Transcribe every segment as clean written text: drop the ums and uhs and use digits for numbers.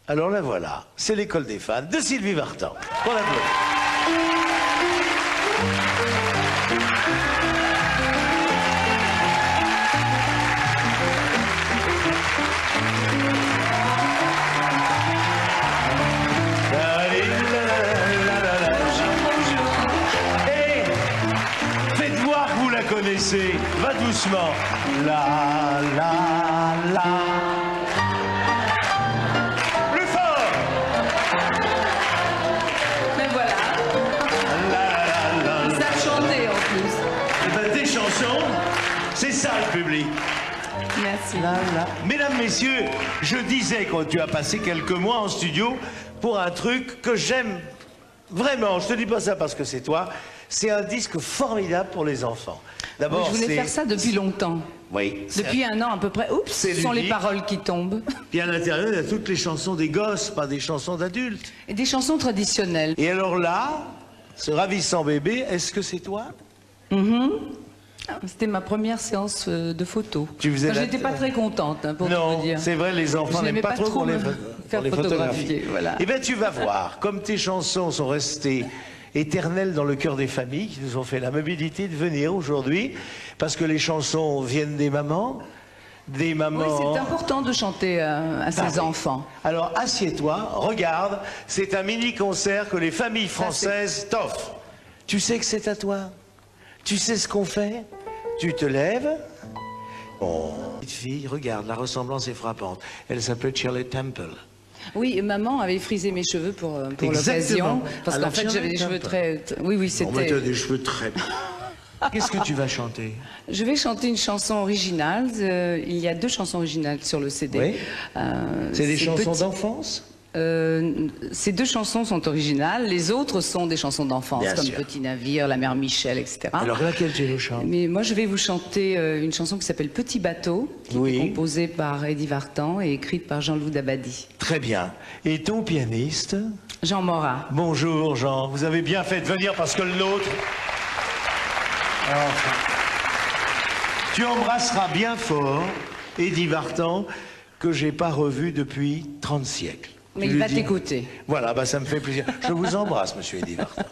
Alors la voilà, c'est l'école des fans de Sylvie Vartan. On l'applaudit. Connaissez, va doucement. La la la. Plus fort. Mais voilà. La la la. Ils savent chanter en plus. Eh ben, tes chansons, c'est ça le public. Merci. La la. Mesdames, messieurs, je disais quand tu as passé quelques mois en studio pour un truc que j'aime vraiment. Je te dis pas ça parce que c'est toi. C'est un disque formidable pour les enfants. D'abord, je voulais faire ça depuis longtemps. Oui. Depuis un an à peu près. Oups, ce sont les paroles qui tombent. Puis à l'intérieur, il y a toutes les chansons des gosses, pas des chansons d'adultes. Et des chansons traditionnelles. Et alors là, ce ravissant bébé, est-ce que c'est toi? C'était ma première séance de photos. Tu faisais j'étais pas très contente, hein, pour non, te dire. c'est vrai, les enfants n'aiment pas trop qu'on les faire photographier. Voilà. Eh bien, tu vas voir, comme tes chansons sont restées éternelles dans le cœur des familles qui nous ont fait l'amabilité de venir aujourd'hui, parce que les chansons viennent des mamans. Des mamans... Oui, c'est important de chanter à ses enfants. Alors, assieds-toi, regarde, c'est un mini-concert que les familles françaises t'offrent. Tu sais que c'est à toi? Tu sais ce qu'on fait? Tu te lèves. Oh, petite fille, regarde, la ressemblance est frappante. Elle s'appelle Shirley Temple. Oui, maman avait frisé mes cheveux pour l'occasion. Parce qu'en fait, j'avais des cheveux très... Oui, c'était... On mettait des cheveux très... Qu'est-ce que tu vas chanter? Je vais chanter une chanson originale. Il y a 2 chansons originales sur le CD. Oui. C'est des chansons d'enfance? Ces 2 chansons sont originales, les autres sont des chansons d'enfance, comme Petit Navire, La Mère Michel, etc. Alors laquelle tu nous chantes? Mais moi je vais vous chanter une chanson qui s'appelle Petit Bateau, qui est composée par Eddie Vartan et écrite par Jean-Loup Dabadi. Très bien. Et ton pianiste? Jean Morat. Bonjour Jean, vous avez bien fait de venir parce que l'autre... Tu embrasseras bien fort Eddie Vartan, que j'ai pas revu depuis 30 siècles. Mais il va t'écouter. Voilà, bah ça me fait plaisir. Je vous embrasse, monsieur Eddie Vartan.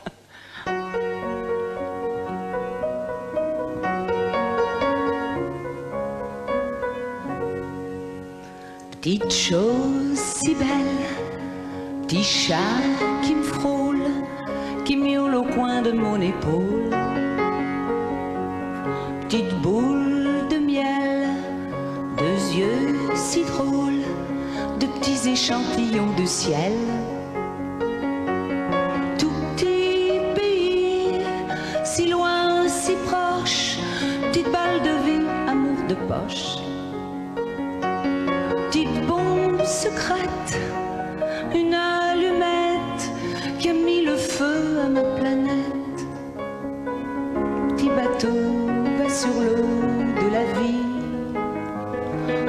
Petite chose si belle, petit chat qui me frôle, qui miaule au coin de mon épaule. Petite boule de miel, 2 yeux si drôles, de petits échantillons de ciel. Tout petit pays, si loin, si proche, petite balle de vie, amour de poche. Petite bombe secrète, une allumette qui a mis le feu à ma planète. Petit bateau va sur l'eau de la vie,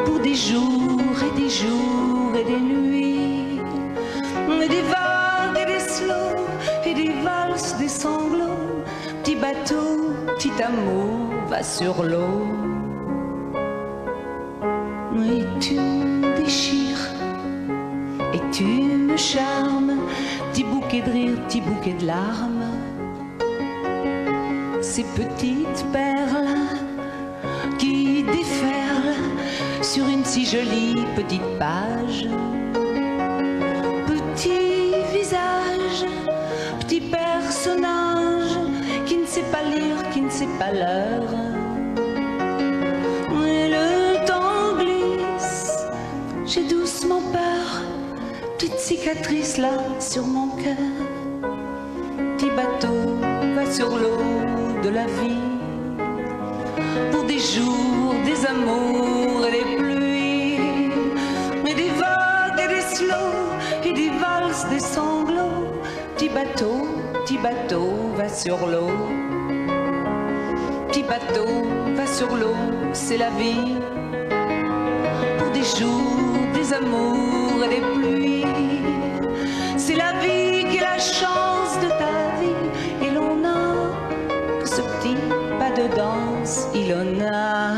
pour des jours et des jours et des nuits, et des vagues et des slows, et des valses, des sanglots. Petit bateau, petit amour va sur l'eau. Et tu me déchires, et tu me charmes, petit bouquet de rire, petit bouquet de larmes. Ces petites perles qui déferlent sur une si jolie petite page. Petit visage, petit personnage qui ne sait pas lire, qui ne sait pas l'heure. Et le temps glisse, j'ai doucement peur, petite cicatrice là sur mon cœur. Petit bateau va sur l'eau de la vie, pour des jours, des amours et des pluies, mais des vagues et des slows, et des valses, des sanglots. Petit bateau va sur l'eau. Petit bateau va sur l'eau, c'est la vie, pour des jours, des amours et des pluies. C'est la vie qui est la chance de ta vie, et l'on a que ce petit pas de danse, il en a.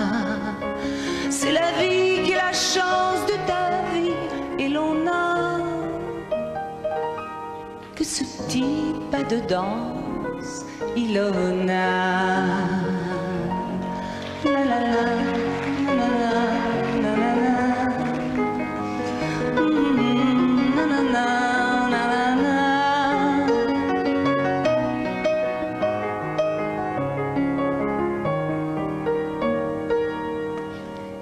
C'est la vie qui est la chance de ta vie, et l'on a ce petit pas de danse, Ilona. La la la, la la la la la. Na na na na na na.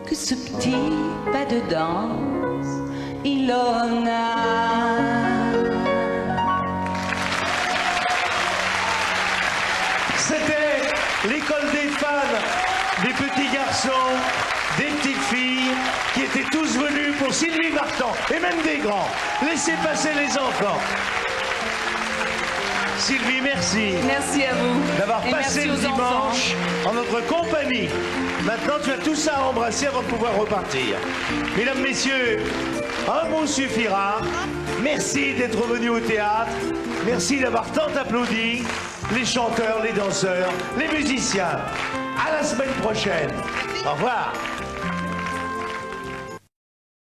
Que ce petit pas de danse, Ilona. C'était l'école des fans, des petits garçons, des petites filles qui étaient tous venus pour Sylvie Vartan, et même des grands. Laissez passer les enfants. Sylvie, merci. Merci à vous. D'avoir Et passé merci le aux enfants. dimanche en notre compagnie. Maintenant, tu as tout ça à embrasser avant de pouvoir repartir. Mesdames, Messieurs, un mot suffira. Merci d'être venus au théâtre. Merci d'avoir tant applaudi. Les chanteurs, les danseurs, les musiciens. À la semaine prochaine. Au revoir.